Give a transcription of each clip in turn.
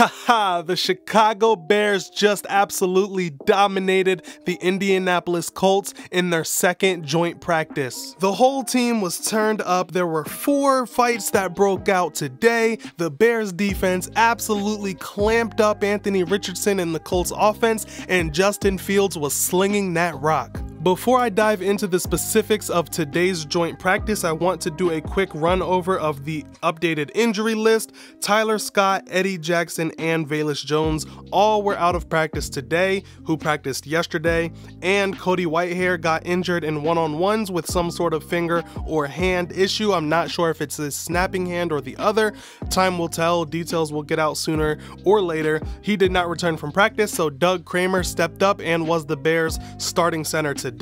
Haha, the Chicago Bears just absolutely dominated the Indianapolis Colts in their second joint practice. The whole team was turned up. There were 4 fights that broke out today. The Bears defense absolutely clamped up Anthony Richardson in the Colts offense, and Justin Fields was slinging that rock. Before I dive into the specifics of today's joint practice, I want to do a quick run over of the updated injury list. Tyler Scott, Eddie Jackson, and Velus Jones all were out of practice today, who practiced yesterday, and Cody Whitehair got injured in one-on-ones with some sort of finger or hand issue. I'm not sure if it's his snapping hand or the other. Time will tell, details will get out sooner or later. He did not return from practice, so Doug Kramer stepped up and was the Bears starting center today.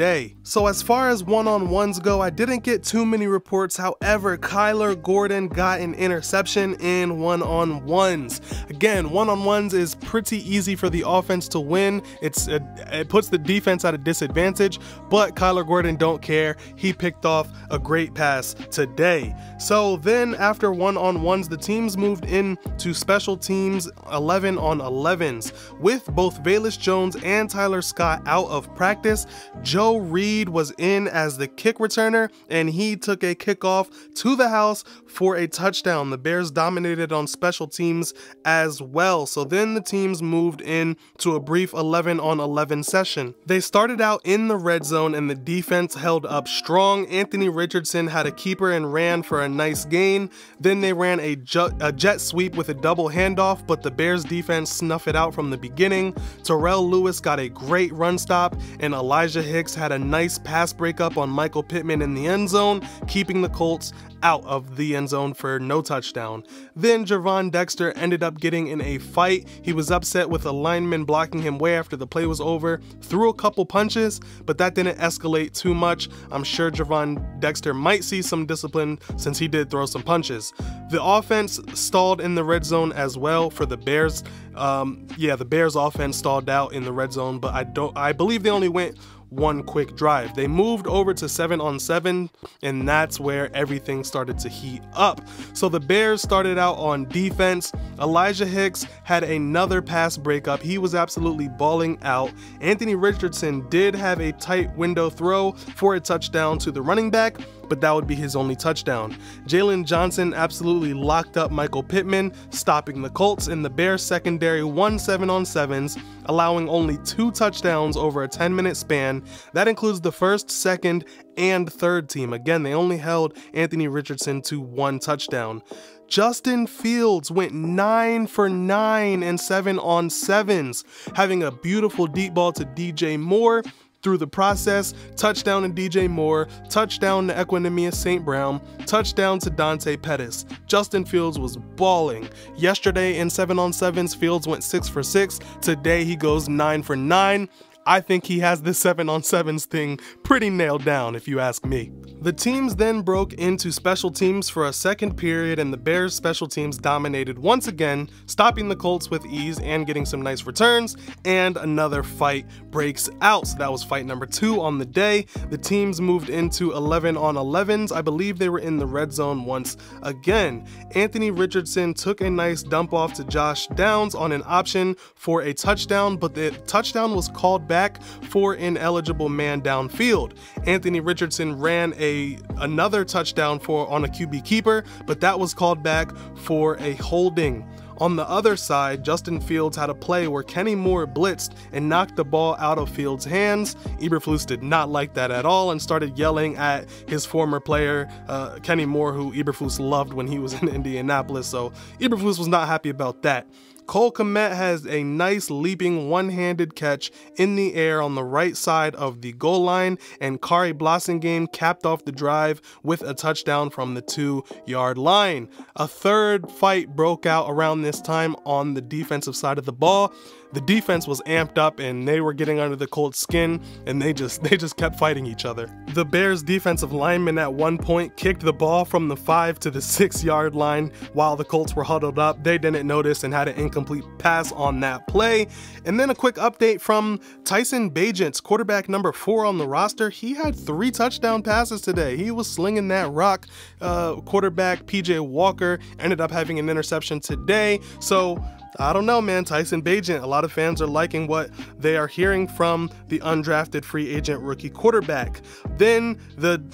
So as far as one-on-ones go, I didn't get too many reports. However, Kyler Gordon got an interception in one-on-ones. Again, one-on-ones is pretty easy for the offense to win. It puts the defense at a disadvantage, but Kyler Gordon don't care. He picked off a great pass today. So then after one-on-ones, the teams moved into special teams 11-on-11s. With both Velus Jones and Tyler Scott out of practice, Joe Reed was in as the kick returner, and he took a kickoff to the house for a touchdown. The Bears dominated on special teams as well. So then the teams moved in to a brief 11-on-11 session. They started out in the red zone and the defense held up strong. Anthony Richardson had a keeper and ran for a nice gain. Then they ran a jet sweep with a double handoff, but the Bears defense snuffed it out from the beginning. Terrell Lewis got a great run stop, and Elijah Hicks had a nice pass breakup on Michael Pittman in the end zone, keeping the Colts out of the end zone for no touchdown. Then Javon Dexter ended up getting in a fight. He was upset with a lineman blocking him way after the play was over, threw a couple punches, but that didn't escalate too much. I'm sure Javon Dexter might see some discipline since he did throw some punches. The offense stalled in the red zone as well for the Bears. The Bears offense stalled out in the red zone, but I believe they only went one quick drive. They moved over to 7-on-7, and that's where everything started to heat up. So the Bears started out on defense. Elijah Hicks had another pass breakup. He was absolutely balling out. Anthony Richardson did have a tight window throw for a touchdown to the running back, but that would be his only touchdown. Jalen Johnson absolutely locked up Michael Pittman, stopping the Colts, and the Bears secondary won 7-on-7s, allowing only 2 touchdowns over a 10-minute span. That includes the first, second, and third team. Again, they only held Anthony Richardson to 1 touchdown. Justin Fields went 9 for 9 and 7-on-7s, having a beautiful deep ball to DJ Moore. Through the process, touchdown to DJ Moore, touchdown to Equanimeous St. Brown, touchdown to Dante Pettis. Justin Fields was balling. Yesterday in 7-on-7s, Fields went 6 for 6. Today he goes 9 for 9. I think he has the 7-on-7s thing pretty nailed down, if you ask me. The teams then broke into special teams for a second period, and the Bears special teams dominated once again, stopping the Colts with ease and getting some nice returns, and another fight breaks out. So that was fight number 2 on the day. The teams moved into 11-on-11s. I believe they were in the red zone once again. Anthony Richardson took a nice dump off to Josh Downs on an option for a touchdown, but the touchdown was called back for ineligible man downfield. Anthony Richardson ran another touchdown on a QB keeper, but that was called back for a holding. On the other side, Justin Fields had a play where Kenny Moore blitzed and knocked the ball out of Fields' hands. Eberflus did not like that at all and started yelling at his former player, Kenny Moore, who Eberflus loved when he was in Indianapolis, so Eberflus was not happy about that. Cole Kmet has a nice leaping one-handed catch in the air on the right side of the goal line, and Kari Blasingame capped off the drive with a touchdown from the 2-yard line. A third fight broke out around this time on the defensive side of the ball. The defense was amped up and they were getting under the Colts' skin, and they just kept fighting each other. The Bears defensive lineman at one point kicked the ball from the 5 to the 6-yard line while the Colts were huddled up. They didn't notice and had an incomplete pass on that play. And then a quick update from Tyson Bagents, quarterback number 4 on the roster. He had 3 touchdown passes today. He was slinging that rock. Quarterback PJ Walker ended up having an interception today. So I don't know, man. Tyson Bagent, a lot of fans are liking what they are hearing from the undrafted free agent rookie quarterback. Then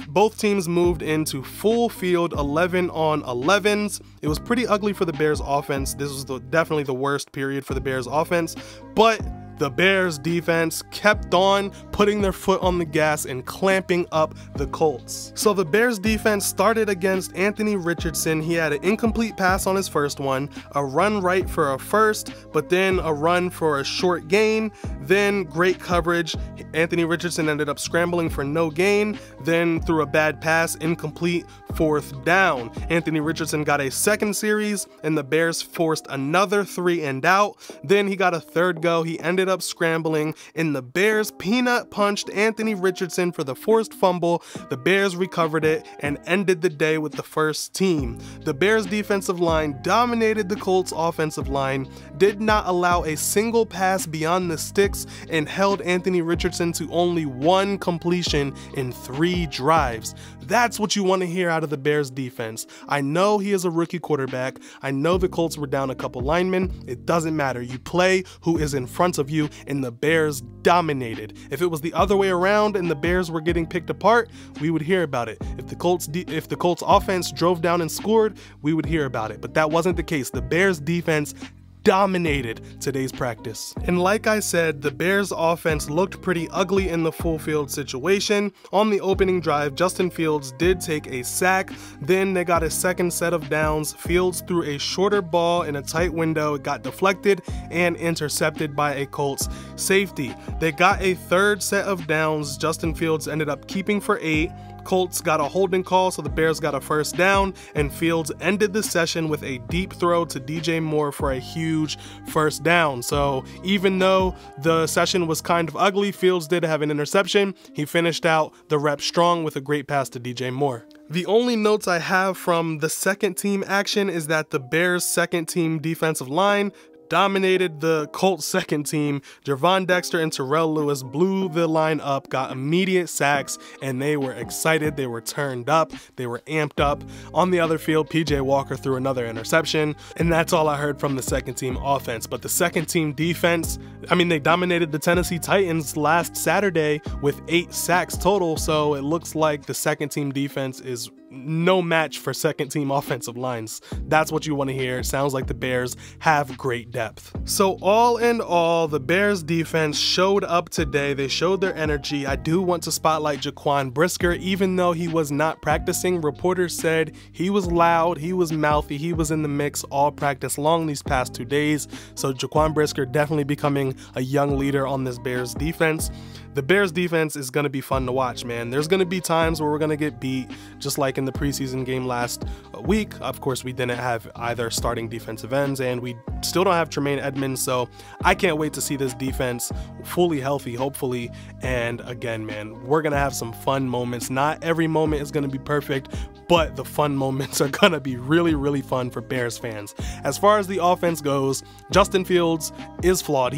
both teams moved into full field 11-on-11s. It was pretty ugly for the Bears offense. This was definitely the worst period for the Bears offense, but the Bears defense kept on putting their foot on the gas and clamping up the Colts. So the Bears defense started against Anthony Richardson. He had an incomplete pass on his first one, a run right for a first, but then a run for a short gain, then great coverage. Anthony Richardson ended up scrambling for no gain, then threw a bad pass, incomplete, fourth down. Anthony Richardson got a second series and the Bears forced another 3-and-out. Then he got a third go. He ended up scrambling and the Bears peanut punched Anthony Richardson for the forced fumble. The Bears recovered it and ended the day with the first team. The Bears defensive line dominated the Colts offensive line, did not allow a single pass beyond the sticks, and held Anthony Richardson to only one completion in 3 drives. That's what you want to hear out of the Bears defense. I know he is a rookie quarterback. I know the Colts were down a couple linemen. It doesn't matter. You play who is in front of you, and the Bears dominated. If it was the other way around and the Bears were getting picked apart, we would hear about it. If the Colts offense drove down and scored, we would hear about it. But that wasn't the case. The Bears defense dominated today's practice. And like I said, the Bears offense looked pretty ugly in the full field situation. On the opening drive, Justin Fields did take a sack. Then they got a second set of downs. Fields threw a shorter ball in a tight window. It got deflected and intercepted by a Colts safety. They got a third set of downs. Justin Fields ended up keeping for 8. Colts got a holding call, so the Bears got a first down, and Fields ended the session with a deep throw to DJ Moore for a huge first down. So even though the session was kind of ugly, Fields did have an interception. He finished out the rep strong with a great pass to DJ Moore. The only notes I have from the second team action is that the Bears' second team defensive line dominated the Colts second team. Gervon Dexter and Terrell Lewis blew the line up, got immediate sacks, and they were excited. They were turned up. They were amped up. On the other field, PJ Walker threw another interception, and that's all I heard from the second team offense. But the second team defense, I mean, they dominated the Tennessee Titans last Saturday with 8 sacks total, so it looks like the second team defense is no match for second team offensive lines. That's what you want to hear. Sounds like the Bears have great depth. So all in all, the Bears defense showed up today. They showed their energy. I do want to spotlight Jaquan Brisker. Even though he was not practicing, reporters said he was loud, he was mouthy, he was in the mix all practice long these past 2 days. So Jaquan Brisker definitely becoming a young leader on this Bears defense. The Bears defense is going to be fun to watch, man. There's going to be times where we're going to get beat, just like in the preseason game last week. Of course, we didn't have either starting defensive ends, and we still don't have Tremaine Edmonds, so I can't wait to see this defense fully healthy, hopefully. And again, man, we're going to have some fun moments. Not every moment is going to be perfect, but the fun moments are going to be really, really fun for Bears fans. As far as the offense goes, Justin Fields is flawed.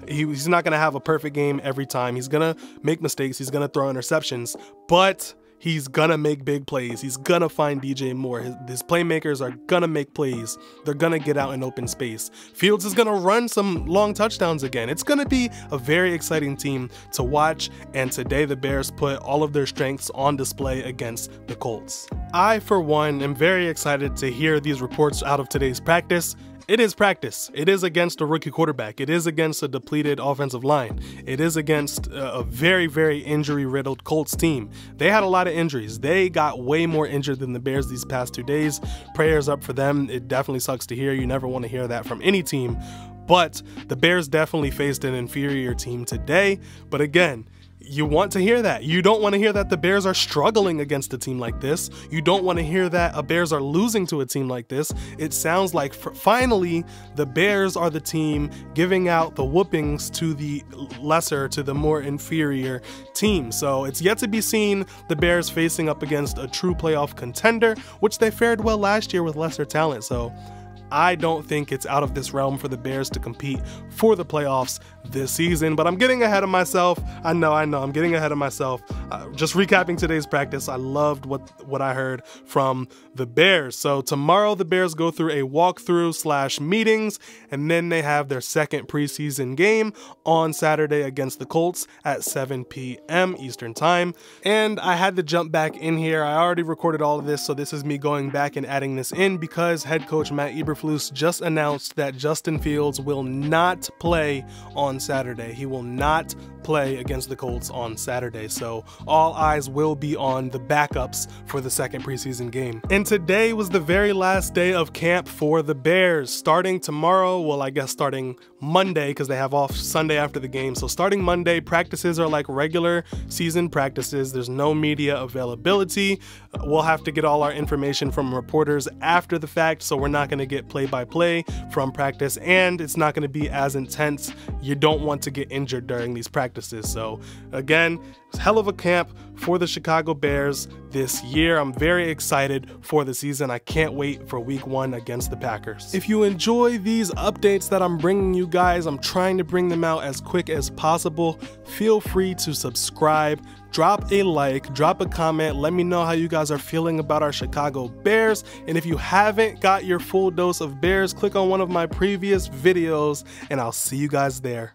He's not going to have a perfect game every time. He's going to make mistakes. He's going to throw interceptions, but he's going to make big plays. He's going to find DJ Moore. His playmakers are going to make plays. They're going to get out in open space. Fields is going to run some long touchdowns again. It's going to be a very exciting team to watch, and today the Bears put all of their strengths on display against the Colts. I, for one, am very excited to hear these reports out of today's practice. It is practice. It is against a rookie quarterback. It is against a depleted offensive line. It is against a very, very injury-riddled Colts team. They had a lot of injuries. They got way more injured than the Bears these past 2 days. Prayers up for them. It definitely sucks to hear. You never want to hear that from any team. But the Bears definitely faced an inferior team today. But again, you want to hear that. You don't want to hear that the Bears are struggling against a team like this. You don't want to hear that a Bears are losing to a team like this. It sounds like finally the Bears are the team giving out the whoopings to the lesser, to the more inferior team. So it's yet to be seen the Bears facing up against a true playoff contender, which they fared well last year with lesser talent. So I don't think it's out of this realm for the Bears to compete for the playoffs this season, but I'm getting ahead of myself. I know, I'm getting ahead of myself. Just recapping today's practice, I loved what I heard from the Bears. So tomorrow the Bears go through a walkthrough / meetings, and then they have their second preseason game on Saturday against the Colts at 7 p.m. Eastern Time. And I had to jump back in here. I already recorded all of this, so this is me going back and adding this in because head coach Matt Eberflus just announced that Justin Fields will not play on Saturday. He will not play against the Colts on Saturday, so all eyes will be on the backups for the second preseason game. And today was the very last day of camp for the Bears. Starting tomorrow, well, I guess starting Monday, because they have off Sunday after the game. So starting Monday, practices are like regular season practices. There's no media availability. We'll have to get all our information from reporters after the fact, so we're not going to get play-by-play from practice, and it's not going to be as intense. You don't want to get injured during these practices. So again, hell of a camp for the Chicago Bears this year. I'm very excited for the season. I can't wait for week 1 against the Packers. If you enjoy these updates that I'm bringing you guys, I'm trying to bring them out as quick as possible. Feel free to subscribe, drop a like, drop a comment, let me know how you guys are feeling about our Chicago Bears. And if you haven't got your full dose of Bears, click on one of my previous videos and I'll see you guys there.